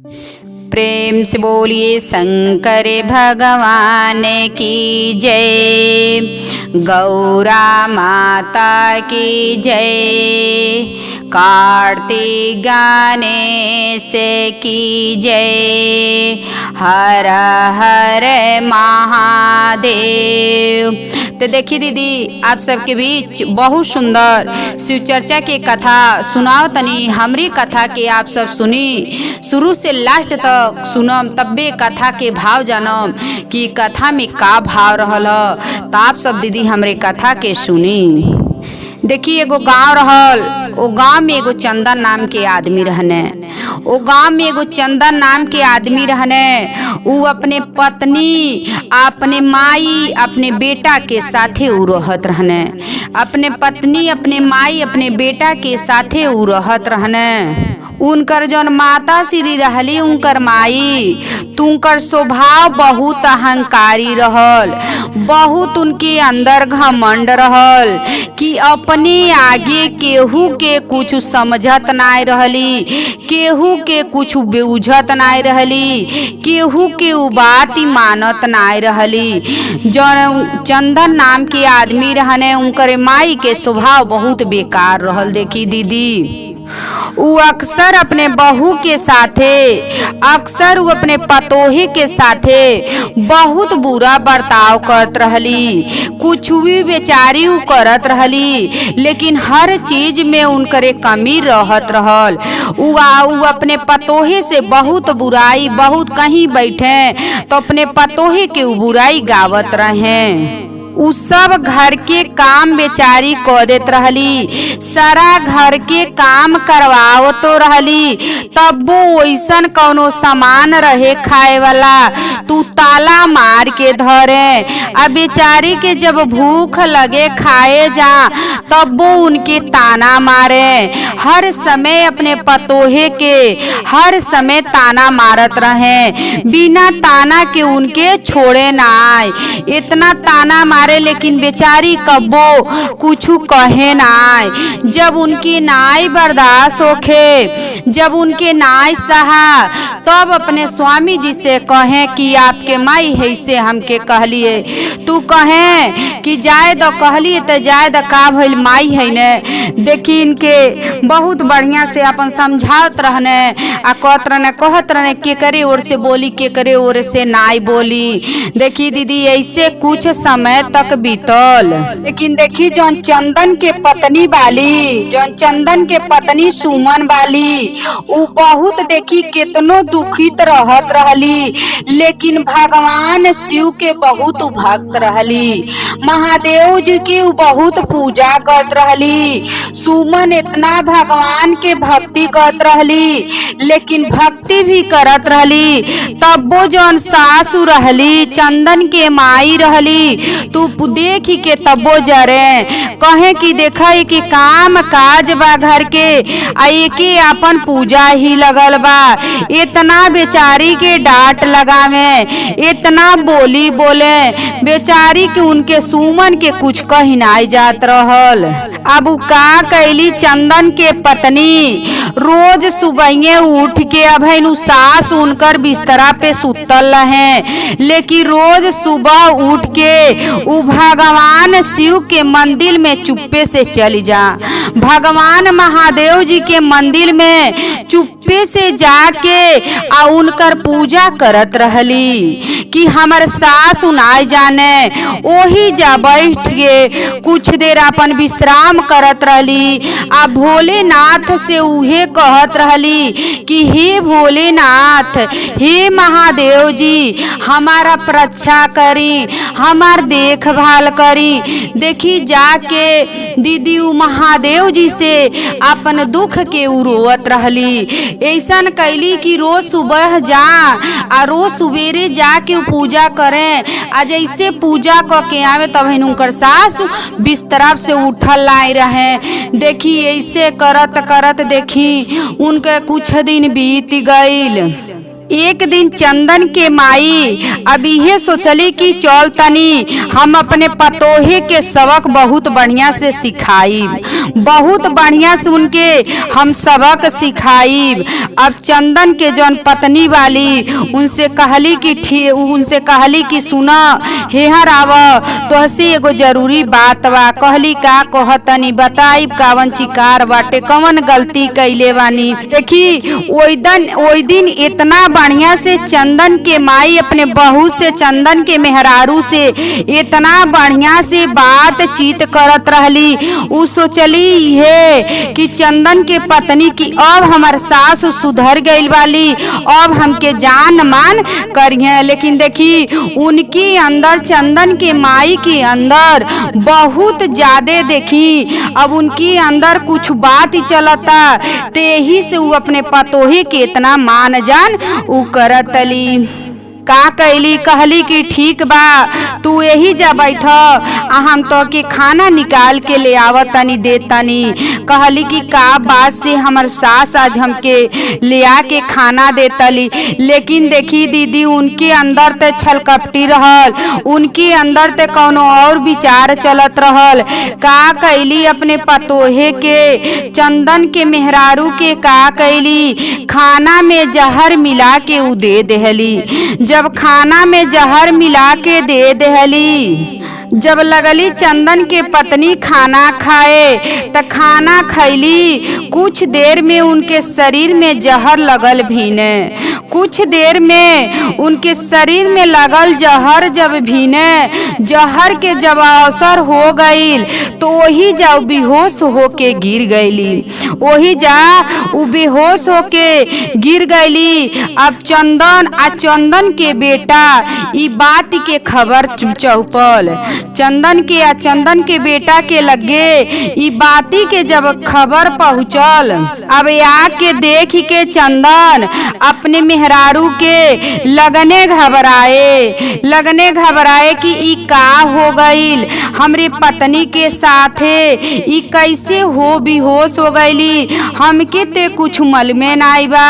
प्रेम से बोलिए शंकर भगवान की जय, गौरा माता की जय, कार्तिक गणेश की जय, हर हर महादेव। तो देखिए दीदी, आप सबके बीच बहुत सुंदर शिव चर्चा की कथा सुनाओ तनी। हमरी कथा के आप सब सुनी, शुरू से लास्ट तक सुनम, तब्बे कथा के भाव जानम कि कथा में का भाव रहल। तो आप सब दीदी हमरे कथा के सुनी। देखिए एगो गांव रहल, ओ गांव में एगो चंदन नाम के आदमी रहने। ओ गांव में एगो चंदन नाम के आदमी रहने। उ अपने पत्नी, अपने माई, अपने बेटा के साथे उ रहत रहने। अपने पत्नी, अपने माई, अपने बेटा के साथे उ रहत रहने। उनकर जौन माता श्री रहली, उनकर माई, तुनकर स्वभाव बहुत अहंकारी रहल। बहुत उनके अंदर घमंड रहल कि अपने आगे केहू के कुछ समझत नाय रहली, केहू के कुछ बुझत नाय रहली, केहू के उ बात मानत नाय रहली। जौन चंदन नाम के आदमी रहने, उनकर माई के स्वभाव बहुत बेकार रहल। देखी दीदी, उ अक्सर अपने बहू के साथे, अक्सर उ अपने पतोही के साथे बहुत बुरा बर्ताव करत रहली। कुछ भी बेचारी उ करत रहली, लेकिन हर चीज में उनकरे कमी रहत रहल। उ अपने पतोही से बहुत बुराई, बहुत कहीं बैठे तो अपने पतोही के उ बुराई गावत रहे। उ सब घर के काम बेचारी कर देत रहली, सारा घर के काम करवावत तो रहली। तब वो वैसन कौनो सामान रहे खाए वाला, तू ताला मार के धरे। अब बेचारी के जब भूख लगे खाए जा, तब वो उनके ताना मारे। हर समय अपने पतोहे के हर समय ताना मारत रहे, बिना ताना के उनके छोड़े ना आए। इतना ताना मारे लेकिन बेचारी कब्बो कुछ कहे नाय। जब उनकी नाई बर्दाश्त होखे, जब उनके नाई सहा, तब अपने स्वामी जी से कहे कि आपके माई है से हमके कहलिए, तू कहे कि जाए दो, कहलिए तो जाए दो, का भइल माई है ने। देखी इनके बहुत बढ़िया से अपन समझावत रहने, आ कहत रहने के करे ओर से बोली, के करे ओर से नाई बोली। देखी दीदी, ऐसे कुछ समय तक बीतल। लेकिन देखी जौन चंदन के पत्नी वाली, जौन चंदन के पत्नी सुमन वाली, उ बहुत देखी कितनो दुखित रहत रहली, लेकिन भगवान शिव के बहुत भक्त रहली। महादेव जी की उ बहुत पूजा करत रहली। सुमन इतना भगवान के भक्ति करत रहली, लेकिन भक्ति भी करत रहली। तब वो जौन सासु रहली, चंदन के माई रहली, तू देखी के तब्बो जरे कहे कि देखा कि काम काज बा घर के, आ एके अपन पूजा ही लगल बा। इतना बेचारी के डांट लगावे, इतना बोली बोले, बेचारी के उनके सुमन के कुछ कही नाई जात रहल। अब उ का कैली, चंदन के पत्नी रोज सुबह उठ के, अब है सास उनकर बिस्तरा पे सुतल रहे, लेकिन रोज सुबह उठ के उ भगवान शिव के मंदिर में चुप्पे से चली जा। भगवान महादेव जी के मंदिर में चुप्पे से जाके आ उनकर पूजा करत रहली कि हमर सास उनाई जाने। ओही जा बैठ के कुछ देर अपन विश्राम करत रहली, आ भोलेनाथ से उहे कहत रहली कि हे भोलेनाथ, हे महादेव जी, हमारा रक्षा करी, हमार देखभाल करी। देखी जाके दीदी उ महादेव जी से अपन दुख के रोवत रहली। ऐसन कैली कि रोज सुबह जा, आ रोज सवेरे जाके पूजा करें, आ जैसे पूजा करके आवे तब उनकर सास बिस्तरा से उठल लाई रहे। देखी ऐसे करत करत देखी उनके कुछ दिन बीत गईल। एक दिन चंदन के माई अब यह सोचली कि चल तनी हम अपने पतोहे के सबक बहुत बढ़िया से सिखाई, बहुत बढ़िया से उनके हम सबक सिखाई। अब चंदन के जौन पत्नी वाली उनसे कहली कि सुना हेहर आव तोहसे एगो जरूरी बात बा। कहली का कहतनी बताई कावन चिकार बाटे, कवन गलती कैले बानी। देखी ओई दिन इतना बढ़िया से चंदन के माई अपने बहू से, चंदन के मेहरारू से इतना बढ़िया से बातचीत करत रहली। उ सोचली है कि चंदन के पत्नी की अब हमार सास सुधर गईल वाली, अब हमके जान मान करिए। लेकिन देखी उनकी अंदर, चंदन के माई के अंदर बहुत ज्यादा देखी अब उनकी अंदर कुछ बात ही चलता, तेही से उ अपने पतोही के इतना मान जान उ करतली। का कैली, कहली कि ठीक बा तू यही जा बैठ, हम तो के खाना निकाल के ले आवत तनी दे तनी। कहली कि का बात से हमर सास आज हमके ले आके खाना देतली। लेकिन देखी दीदी उनके अंदर ते छलकपटी रहल, उनके अंदर ते कौनो और विचार चलत रहल। का कैली अपने पतोहे के, चंदन के मेहरारू के का कैली, खाना में जहर मिला के उ दे देहली। जब खाना में जहर मिला के दे देहली, जब लगली चंदन के पत्नी खाना खाए त खाना खैली, कुछ देर में उनके शरीर में जहर लगल भीने। कुछ देर में उनके शरीर में लगल जहर जब भीने, जहर के जब अवसर हो गईल तो वही जा बेहोश होके गिर गईली, वही जा उ बेहोश होके गिर गईली। अब चंदन के बेटा ई बात के खबर चौपल, चंदन के बेटा के लगे ई बाती के जब खबर पहुँचल, अब आके देख के चंदन अपने मेहरारू के लगने घबराए कि ई का हो गईल हमरे पत्नी के साथे, ई कैसे हो बेहोश हो गईली, हमके ते कुछ मालूमे नाई बा।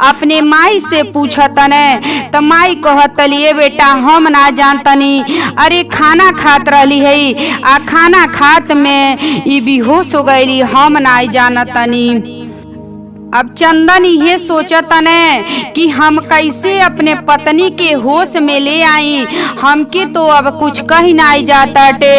अपने माई से पूछतने त माई कहतली बेटा हम ना जानतनी, अरे खाना खात रहली है आ खाना खात में ई बेहोश हो गईली, हम नाई जानतनी। अब चंदन ये सोचतने कि हम कैसे अपने पत्नी के होश में ले आई, हमके तो अब कुछ कही नाई जाताटे।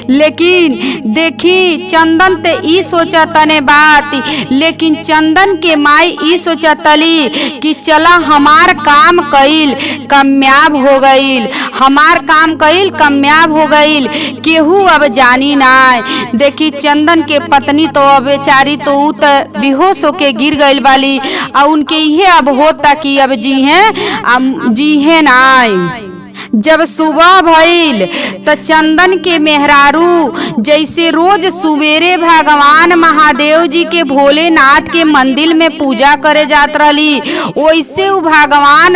लेकिन देखी चंदन ते ई सोचतने बात, लेकिन चंदन के माई ई सोचतली कि चला हमार काम कईल कामयाब हो गईल, हमार काम कईल कामयाब हो गईल, केहू अब जानी नाय। देखी चंदन के पत्नी तो अब बेचारी तो उ त बेहोश होके गिर गईल वाली, और उनके ये अब होता कि अब जी है नाय। जब सुबह भइल तो चंदन के मेहरारू जैसे रोज सुबेरे भगवान महादेव जी के, भोलेनाथ के मंदिर में पूजा करे जात रहली, वैसे उ भगवान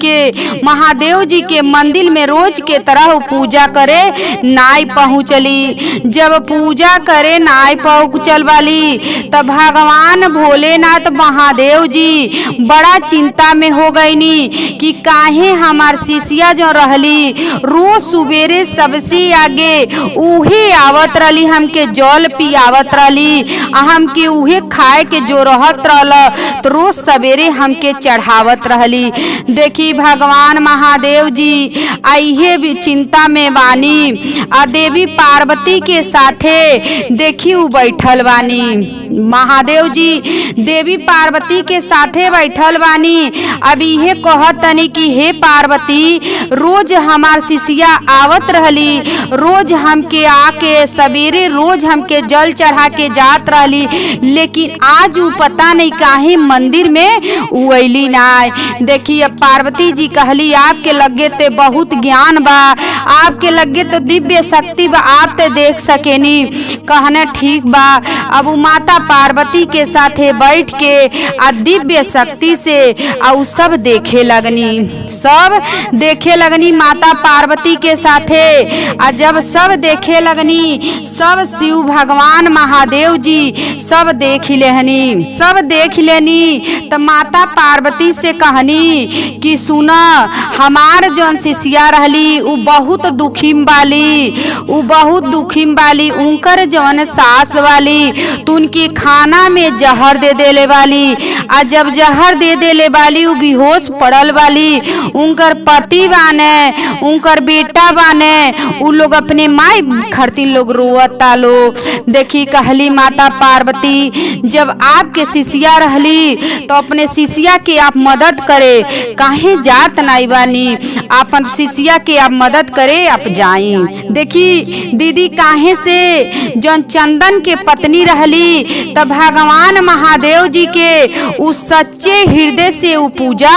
के महादेव जी के मंदिर में रोज के तरह पूजा करे नाई पहुँचली। जब पूजा करे नाई पहुँचल वाली तब भगवान भोलेनाथ महादेव जी बड़ा चिंता में हो गईनी कि काहे हमार शिष्या जो रहली रोज सुबेरे सबसे आगे उहे आवत रहली, हमके जल पियावत रहली, हमके उहे खाए के जो रहत रहल तो रोज सवेरे हमके चढ़ावत रहली। देखी भगवान महादेव जी आइहे भी चिंता में बानी, आ देवी पार्वती के साथे देखी उ बैठल बानी। महादेव जी देवी पार्वती के साथे बैठल बानी। अब इहे कहतनी कि हे पार्वती, रोज हमार शिष्या आवत रहली, रोज हमके आके सवेरे रोज हमके जल चढ़ा के जात रहली, लेकिन आज उ पता नहीं काहे मंदिर में उइली नाय। देखिए पार्वती जी कहली आपके लगे ते बहुत ज्ञान बा, आपके लगे तो दिव्य शक्ति बा, आप ते देख सकेनी। कहने ठीक बा। अब उ माता पार्वती के साथे बैठ के आ दिव्य शक्ति से आ सब देखे लगनी, सब देखे लगनी। लगनी माता पार्वती के साथे। आ जब सब देखे लगनी, सब शिव भगवान महादेव जी सब देख लेनी तो माता पार्वती से कहनी कि सुना, हमार जौन शिष्या रहली उ बहुत दुखीम वाली, उनकर जौन सास वाली तो उनकी खाना में जहर दे देले वाली। आ जब जहर दे देले वाली उ बेहोश पड़ल वाली, उनकर पति बाने, उनकर बेटा बाने, उ लोग अपने माई खरती लोग रोवता लो। देखी कहली माता पार्वती, जब आपके शिष्या रहली तो अपने शिष्या के आप मदद करे, काहे जात नहीं बानी, अपन शिष्या के आप मदद करे आप जाई। देखी दीदी, काहे से जौन चंदन के पत्नी रहली तब भगवान महादेव जी के उ सच्चे हृदय से उ पूजा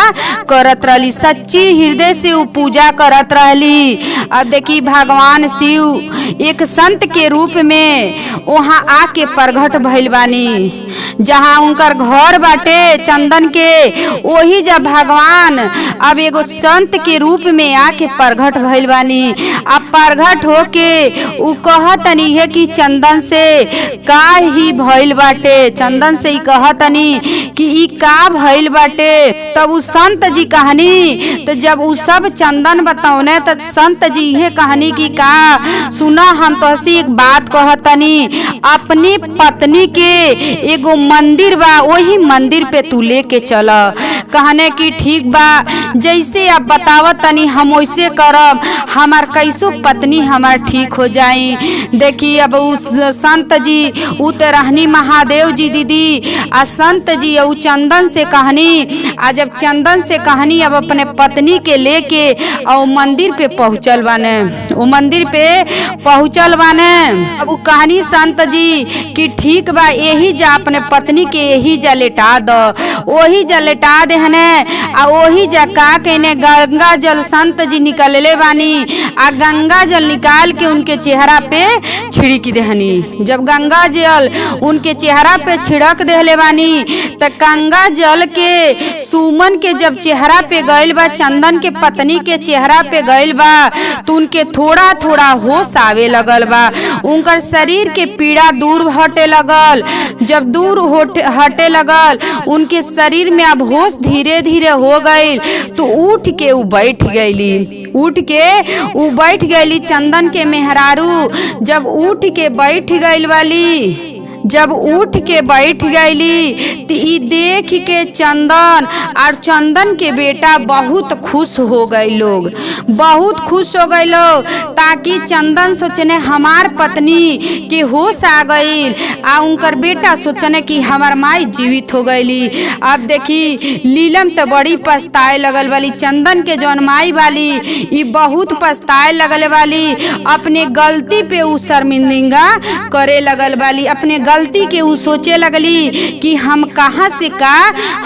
करत रहली, सच्ची हृदय से उ पूजा करत रहली। अब देखी भगवान शिव एक संत के रूप में वहाँ आके प्रगट भइल बानी। जहाँ उनकर घर बाटे चंदन के, वही जब भगवान अब एगो संत के रूप में आके प्रगट भइल बानी। अब प्रगट होके उ कहतनी है कि चंदन से का ही भइल बाटे, चंदन से ही कहतनी कि ई का भइल बाटे। तब उ संत जी कहनी, तो जब उ सब चंदन बताओने तो संत जी ये कहनी कि का सुना, हम तो हसी एक बात कहतनी, अपनी पत्नी के एगो मंदिर बा, वही मंदिर पे तू लेके चल। कहने की ठीक बा, जैसे आप बतावत तनी हम वैसे करब, हमार कैसो पत्नी हमार ठीक हो जाई। देखी अब उस संत जी उ तो रहनी महादेव जी दीदी, आ संत जी उ चंदन से कहनी। आ जब चंदन से कहनी अब अपने पत्नी के लेके और मंदिर पे पहुँचल बाने, वो मंदिर पे पहुँचल बाने। अब उ कहनी संत जी कि ठीक बा, यही जा अपने पत्नी के यही जा लेटा दो, वही जा लेटा दे हने। आ वही जा का कहने गंगा जल संत जी निकलले बानी, आ गंगा जल निकाल के उनके चेहरा पे छिड़क देहनी। जब गंगा जल उनके चेहरा पे छिड़क देहले बानी तो गंगा जल के सुमन के जब चेहरा पे गइल बा, चंदन के पत्नी के चेहरा पे गइल बा, तो उनके थोड़ा थोड़ा होश आवे लगल बा, उनकर शरीर के पीड़ा दूर हटे लगल। जब दूर हटे लगल उनके शरीर में अब होश धीरे धीरे हो गई, तो उठ के उ बैठ गईली चंदन के मेहरारू। जब उठ के बैठ गईल वाली, जब उठ के बैठ गईली तो ई देख के चंदन और चंदन के बेटा बहुत खुश हो गए, लोग बहुत खुश हो गए लोग। ताकि चंदन सोचने हमार पत्नी के होश आ गई, आ उनकर बेटा सोचने कि हमार माई जीवित हो गईली। अब देखी लीलम तो बड़ी पछताए लगल वाली, चंदन के जौन माई वाली ई बहुत पछताए लगल वाली, अपने गलती पे उ शर्मिंदा करे लगल वाली, अपने गलती के उ सोचे लगली कि हम कहाँ से का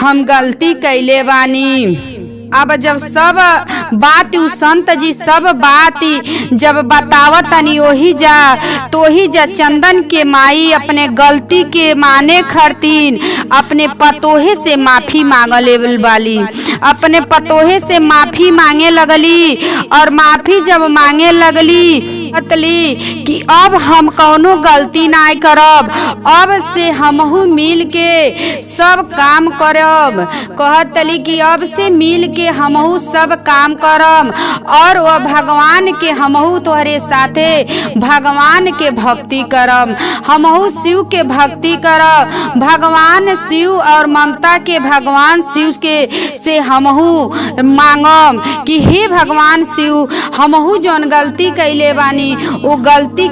हम गलती कैले बानी। अब जब सब बात उ संत जी सब बात जब बतावत तनी वही जा चंदन के माई अपने गलती के माने खरतीन अपने पतोहे से माफी मांगले वाली, अपने पतोहे से माफी मांगे लगली। और माफी जब मांगे लगली कि अब हम कौनो गलती ना करब, अब से हमहू मिल के सब काम करब। कहतली कि अब से मिल के हमहू सब काम करब, और वह भगवान के हमहू तोहरे साथे भगवान के भक्ति करब, हमहू शिव के भक्ति करब। भगवान शिव और ममता के भगवान शिव के से हमहू मांगम कि हे भगवान शिव, हमहू जौन गलती कैले बानी वो गलती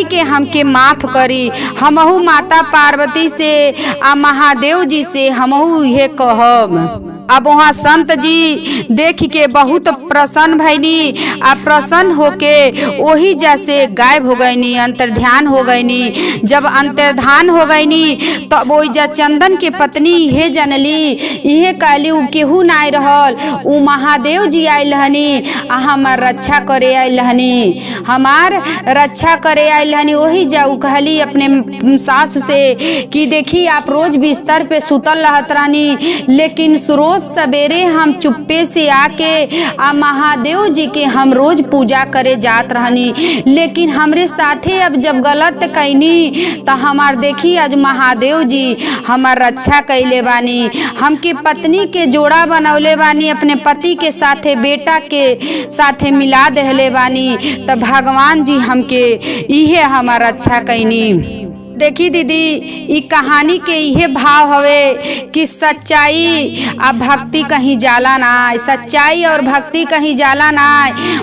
के हमके माफ करी। हमहू माता पार्वती से आ महादेव जी से हमहू ये कहब। अब वहाँ संत जी देख के बहुत प्रसन्न भैनी, आ प्रसन्न होके वही जैसे गायब हो गईनी, अंतर्ध्यान हो गईनी। जब अंतर्ध्यान हो गईनी तब वही जा चंदन के पत्नी ये जनली, ये कहली उ केहू ना रहल, उ महादेव जी आयल हनी, आ हमार रक्षा करे आयल हनी, हमार रक्षा करे आयल हनी। वही जा उ कहली अपने सास से कि देखी आप रोज बिस्तर पे सुतल रहत रहनी, लेकिन रोज रोज सवेरे हम चुप्पे से आके आ महादेव जी के हम रोज पूजा करे जात रहनी, लेकिन हमरे साथे अब जब गलत कैनी तो हमार देखी आज महादेव जी हमार रक्षा कैले बानी। हमके पत्नी के जोड़ा बनौले बानी, अपने पति के साथे बेटा के साथे मिला देहले बानी, तो भगवान जी हमके इहे हमार रक्षा कैनी। देखी दीदी, ई कहानी के इहे भाव हवे कि सच्चाई आ भक्ति कहीं जाला ना, सच्चाई और भक्ति कहीं जाला ना।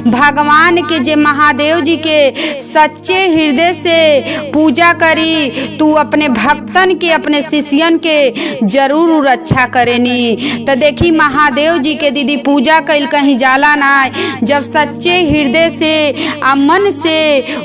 भगवान के जे महादेव जी के सच्चे हृदय से पूजा करी, तू अपने भक्तन के अपने शिष्यन के जरूर रक्षा करेनी। तो देखी महादेव जी के दीदी पूजा कैल कहीं जाला ना, जब सच्चे हृदय से आ मन से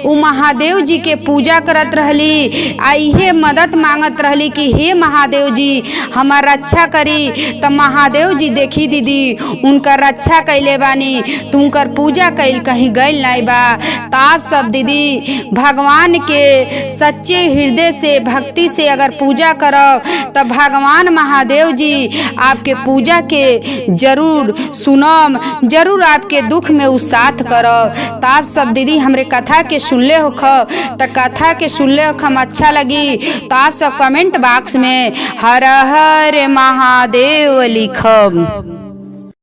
उ महादेव जी के पूजा करत रहली, इहे मदद मांगत रहली कि हे महादेव जी हमार रक्षा करी, तो महादेव जी देखी दीदी उनकर रक्षा कैले बानी, तुमकर पूजा कैल कहीं गैल नहीं बा। तो आप सब दीदी भगवान के सच्चे हृदय से भक्ति से अगर पूजा करो तो भगवान महादेव जी आपके पूजा के जरूर सुनम, जरूर आपके दुख में उ साथ करो। तो आप सब दीदी हमरे कथा के सुनले हो, तो कथा के सुनले हो हम अच्छा लगी तो आप सब कमेंट बॉक्स में हर हर महादेव लिखब।